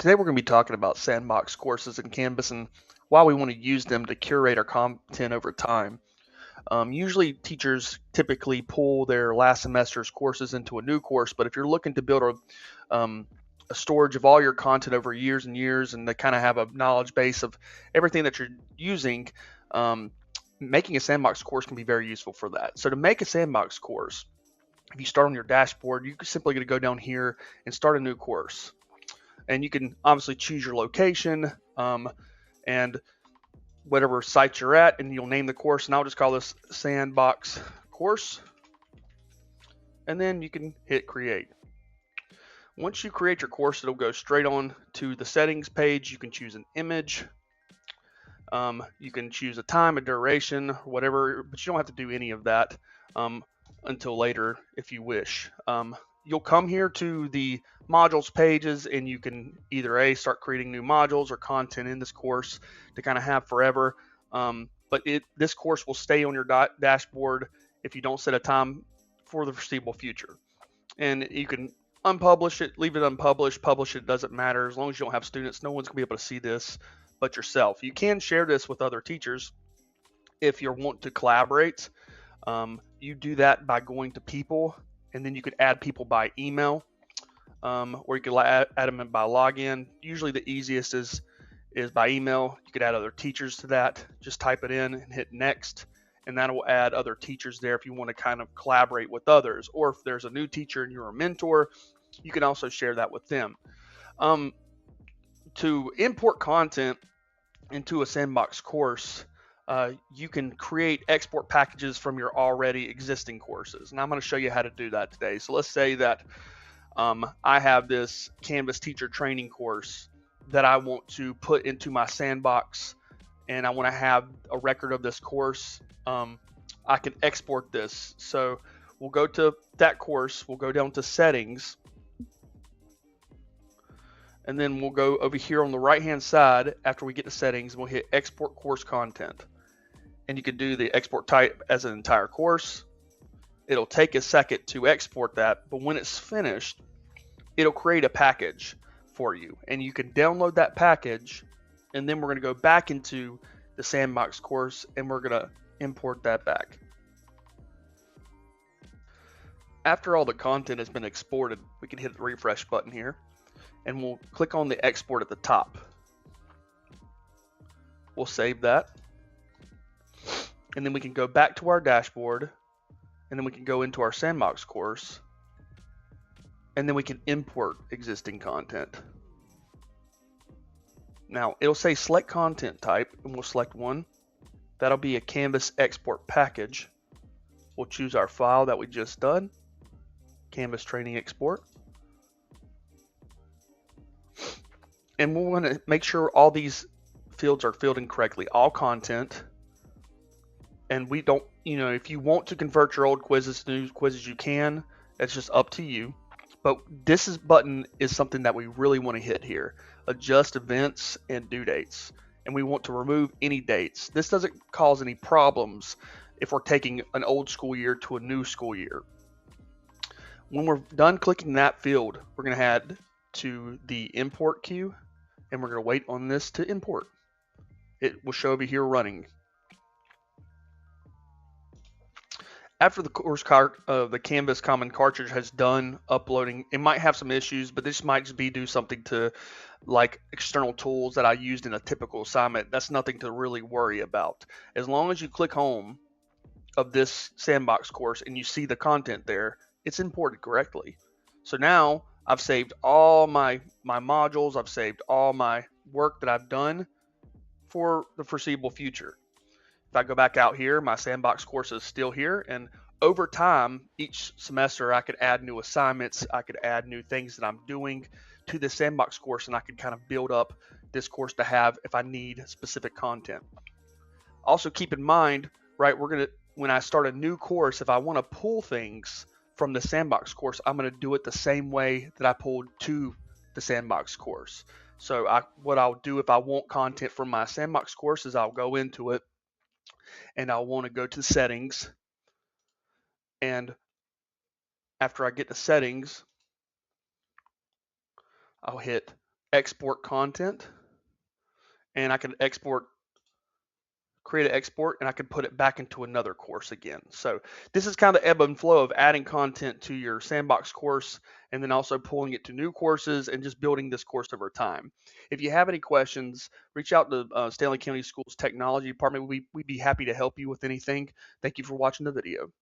Today we're going to be talking about Sandbox courses in Canvas and why we want to use them to curate our content over time. Usually teachers typically pull their last semester's courses into a new course, but if you're looking to build a storage of all your content over years and years and to kind of have a knowledge base of everything that you're using, um, making a Sandbox course can be very useful for that. So to make a Sandbox course, if you start on your dashboard, you simply going to go down here and start a new course. And you can obviously choose your location and whatever site you're at, and you'll name the course. And I'll just call this Sandbox course. And then you can hit create. Once you create your course, it'll go straight on to the settings page. You can choose an image. You can choose a time, a duration, whatever, but you don't have to do any of that until later if you wish. You'll come here to the modules pages and you can either start creating new modules or content in this course to kind of have forever. But this course will stay on your dashboard if you don't set a time for the foreseeable future. And you can unpublish it, leave it unpublished, publish it, doesn't matter. As long as you don't have students, no one's gonna be able to see this but yourself. You can share this with other teachers if you want to collaborate. You do that by going to people, and then you could add people by email, or you could add them by login. Usually the easiest is by email. You could add other teachers to that. Just type it in and hit next, and that will add other teachers there if you want to kind of collaborate with others. Or if there's a new teacher and you're a mentor, you can also share that with them. To import content into a Sandbox course, you can create export packages from your already existing courses. And I'm going to show you how to do that today. So let's say that I have this Canvas teacher training course that I want to put into my Sandbox, and I want to have a record of this course. I can export this. So we'll go to that course, we'll go down to settings, and then we'll go over here on the right hand side after we get to settings, and we'll hit export course content. And you can do the export type as an entire course. It'll take a second to export that, but when it's finished, it'll create a package for you. And you can download that package, and then we're going to go back into the Sandbox course and we're going to import that back. After all the content has been exported, we can hit the refresh button here, and we'll click on the export at the top. We'll save that. And then we can go back to our dashboard, and then we can go into our Sandbox course, and then we can import existing content. Now it'll say select content type, and we'll select one. That'll be a Canvas export package. We'll choose our file that we just done, Canvas training export. And we'll want to make sure all these fields are filled in correctly, all content. And we don't, if you want to convert your old quizzes to new quizzes, you can. That's just up to you. But this button is something that we really want to hit here. Adjust events and due dates. And we want to remove any dates. This doesn't cause any problems if we're taking an old school year to a new school year. When we're done clicking that field, we're going to head to the import queue, and we're going to wait on this to import. It will show over here running. After the course the Canvas Common cartridge has done uploading, it might have some issues, but this might just be due something to like external tools that I used in a typical assignment. That's nothing to really worry about. As long as you click home of this Sandbox course and you see the content there, it's imported correctly. So now I've saved all my modules, I've saved all my work that I've done for the foreseeable future. If I go back out here, my Sandbox course is still here, and over time, each semester, I could add new assignments, I could add new things that I'm doing to this Sandbox course, and I could kind of build up this course to have if I need specific content. Also keep in mind, right, when I start a new course, if I want to pull things from the Sandbox course, I'm going to do it the same way that I pulled to the Sandbox course. So what I'll do if I want content from my Sandbox course is I'll go into it, and I'll want to go to settings, and after I get to settings, I'll hit export content, and I can create an export, and I can put it back into another course again. So this is kind of the ebb and flow of adding content to your Sandbox course and then also pulling it to new courses and just building this course over time. If you have any questions, reach out to Stanley County Schools Technology Department. We'd be happy to help you with anything. Thank you for watching the video.